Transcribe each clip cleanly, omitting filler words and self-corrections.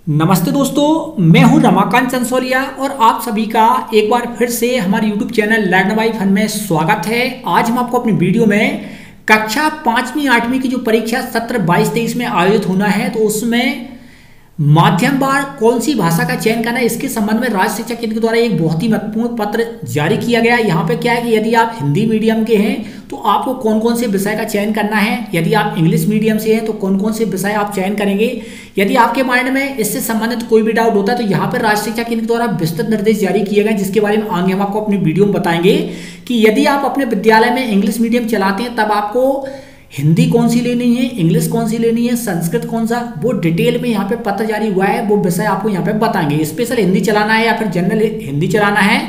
नमस्ते दोस्तों, मैं हूं रमाकांत चंसोलिया और आप सभी का एक बार फिर से हमारे YouTube channel learn by fun में स्वागत है। आज हम आपको अपनी वीडियो में कक्षा 5वीं 8वीं की जो परीक्षा सत्र 22-23 में आयोजित होना है तो उसमें माध्यम बार कौन सी भाषा का चयन करना है, इसके संबंध में राज्य शिक्षा केंद्र के द्वारा एक बहुत ही महत्वपूर्ण पत्र जारी किया गया है। यहाँ पे क्या है कि यदि आप हिंदी मीडियम के हैं तो आपको कौन कौन से विषय का चयन करना है, यदि आप इंग्लिश मीडियम से हैं तो कौन कौन से विषय आप चयन करेंगे। यदि आपके माइंड में इससे संबंधित कोई भी डाउट होता है तो यहाँ पर राज्य शिक्षा केंद्र द्वारा विस्तृत निर्देश जारी किए गए, जिसके बारे में आगे हम आपको अपनी वीडियो में बताएंगे कि यदि आप अपने विद्यालय में इंग्लिश मीडियम चलाते हैं तब आपको हिंदी कौन सी लेनी है, इंग्लिश कौन सी लेनी है, संस्कृत कौन सा, वो डिटेल में यहाँ पे पत्र जारी हुआ है। वो विषय आपको यहाँ पे बताएंगे। स्पेशल हिंदी चलाना है या फिर जनरल हिंदी चलाना है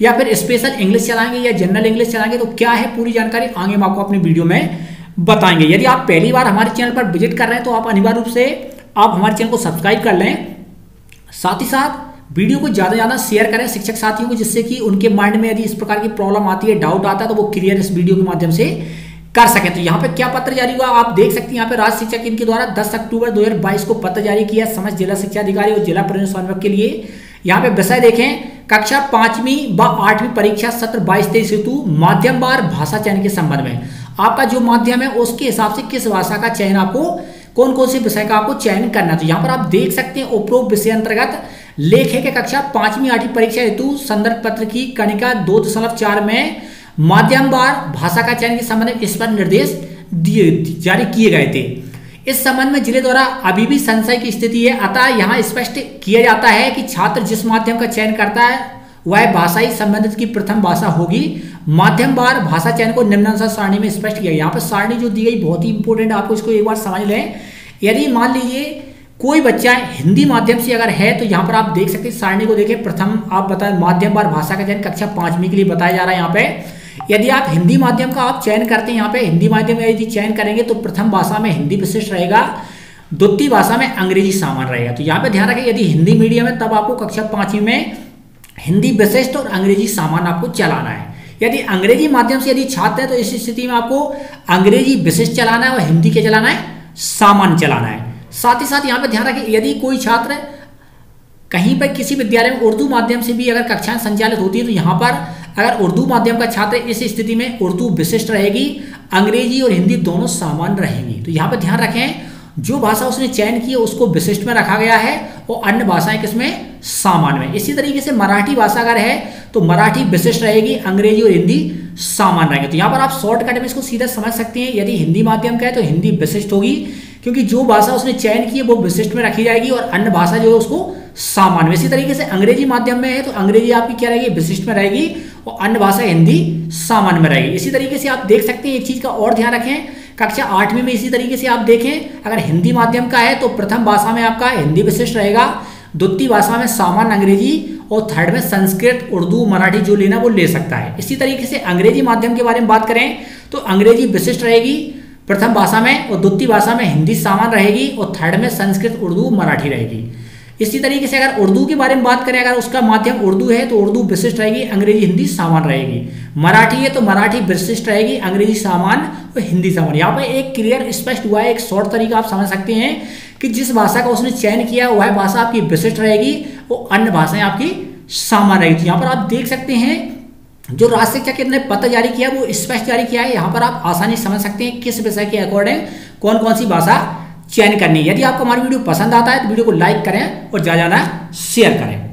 या फिर स्पेशल इंग्लिश चलाएंगे या जनरल इंग्लिश चलाएंगे, तो क्या है पूरी जानकारी आगे हम आपको अपनी वीडियो में बताएंगे। यदि आप पहली बार हमारे चैनल पर विजिट कर रहे हैं तो आप अनिवार्य रूप से आप हमारे चैनल को सब्सक्राइब कर लें। साथ ही साथ वीडियो को ज़्यादा से ज़्यादा शेयर करें शिक्षक साथियों को, जिससे कि उनके माइंड में यदि इस प्रकार की प्रॉब्लम आती है, डाउट आता है, तो वो क्लियर इस वीडियो के माध्यम से कर सकें। तो यहाँ पे क्या पत्र जारी हुआ आप देख सकते हैं। यहाँ पे राज्य शिक्षा केंद्र के द्वारा 10 अक्टूबर 2022 को पत्र जारी किया समस्त जिला शिक्षा अधिकारी और जिला परिषद समन्वयक के लिए। यहाँ पे विषय देखें, कक्षा 5वीं व 8वीं परीक्षा सत्र 22-23 हेतु माध्यम बार भाषा चयन के संबंध में आपका जो माध्यम है उसके हिसाब से किस भाषा का चयन आपको, कौन कौन से विषय का आपको चयन करना है। तो यहाँ पर आप देख सकते हैं उपरोक्त विषय अंतर्गत लेखे के कक्षा 5वीं 8वीं परीक्षा हेतु संदर्भ पत्र की कणिका 2.4 में माध्यम बार भाषा का चयन के संबंध में इस पर निर्देश जारी किए गए थे। इस संबंध में जिले द्वारा अभी भी संशय की स्थिति है, अतः यहाँ स्पष्ट किया जाता है कि छात्र जिस माध्यम का चयन करता है वह भाषा ही संबंधित की प्रथम भाषा होगी। माध्यम बार भाषा चयन को निम्नानुसार सारणी में स्पष्ट किया। यहाँ पर सारणी जो दी गई बहुत ही इंपॉर्टेंट, आपको इसको एक बार समझ लें। यदि मान लीजिए कोई बच्चा हिंदी माध्यम से अगर है तो यहाँ पर आप देख सकते हैं सारणी को देखें। प्रथम आप बताएं माध्यम बार भाषा का चयन कक्षा 5वीं के लिए बताया जा रहा है। यहाँ पे यदि आप हिंदी माध्यम का आप चयन करते हैं, यहाँ पे हिंदी माध्यम में यदि चयन करेंगे तो प्रथम भाषा में हिंदी विशिष्ट रहेगा, द्वितीय भाषा में अंग्रेजी सामान्य रहेगा। तो यहाँ पे ध्यान रखें, यदि हिंदी मीडियम है तब आपको कक्षा 5वीं में हिंदी विशिष्ट और अंग्रेजी सामान्य आपको चलाना है। यदि अंग्रेजी माध्यम से यदि छात्र है तो इस स्थिति में आपको अंग्रेजी विशिष्ट चलाना है और हिंदी के चलाना है, सामान्य चलाना है। साथ ही साथ यहाँ पे ध्यान रखें, यदि कोई छात्र कहीं पर किसी विद्यालय में उर्दू माध्यम से भी अगर कक्षाएं संचालित होती है तो यहाँ पर अगर उर्दू माध्यम का छात्र इस स्थिति में उर्दू विशिष्ट रहेगी, अंग्रेजी और हिंदी दोनों सामान्य रहेंगी। तो यहाँ पर ध्यान रखें, जो भाषा उसने चयन की है उसको विशिष्ट में रखा गया है और अन्य भाषाएं किसमें, सामान्य में। इसी तरीके से मराठी भाषा अगर है तो मराठी विशिष्ट रहेगी, अंग्रेजी और हिंदी सामान्य रहेंगे। तो यहाँ पर आप शॉर्टकट में इसको सीधा समझ सकते हैं। यदि हिंदी माध्यम का है तो हिंदी विशिष्ट होगी, क्योंकि जो भाषा उसने चयन की है वो विशिष्ट में रखी जाएगी और अन्य भाषा जो है उसको सामान्य। इसी तरीके से अंग्रेजी माध्यम में है तो अंग्रेजी आपकी क्या रहेगी, विशिष्ट में रहेगी और अन्य भाषा हिंदी सामान्य में रहेगी। इसी तरीके से आप देख सकते हैं, एक चीज का और ध्यान रखें, कक्षा 8वीं में इसी तरीके से आप देखें, अगर हिंदी माध्यम का है तो प्रथम भाषा में आपका हिंदी विशिष्ट रहेगा, द्वितीय भाषा में सामान्य अंग्रेजी और थर्ड में संस्कृत, उर्दू, मराठी जो लेना वो ले सकता है। इसी तरीके से अंग्रेजी माध्यम के बारे में बात करें तो अंग्रेजी विशिष्ट रहेगी प्रथम भाषा में और द्वितीय भाषा में हिंदी सामान्य रहेगी और थर्ड में संस्कृत, उर्दू, मराठी रहेगी। इसी तरीके से अगर उर्दू के बारे में बात करें, अगर उसका माध्यम उर्दू है तो उर्दू विशिष्ट रहेगी, अंग्रेजी हिंदी सामान्य रहेगी। मराठी है तो मराठी विशिष्ट रहेगी, अंग्रेजी सामान्य और हिंदी सामान्य। यहाँ पर एक क्लियर स्पष्ट हुआ है, एक शॉर्ट तरीका आप समझ सकते हैं कि जिस भाषा का उसने चयन किया वह भाषा आपकी विशिष्ट रहेगी और अन्य भाषाएं आपकी सामान्य रहेगी। यहाँ पर आप देख सकते हैं जो राज्य शिक्षा केंद्र ने पत्र जारी किया वो स्पष्ट जारी किया है। यहाँ पर आप आसानी समझ सकते हैं किस विषय के अकॉर्डिंग कौन कौन सी भाषा चयन करनी है। यदि आपको हमारी वीडियो पसंद आता है तो वीडियो को लाइक करें और ज़्यादा शेयर करें।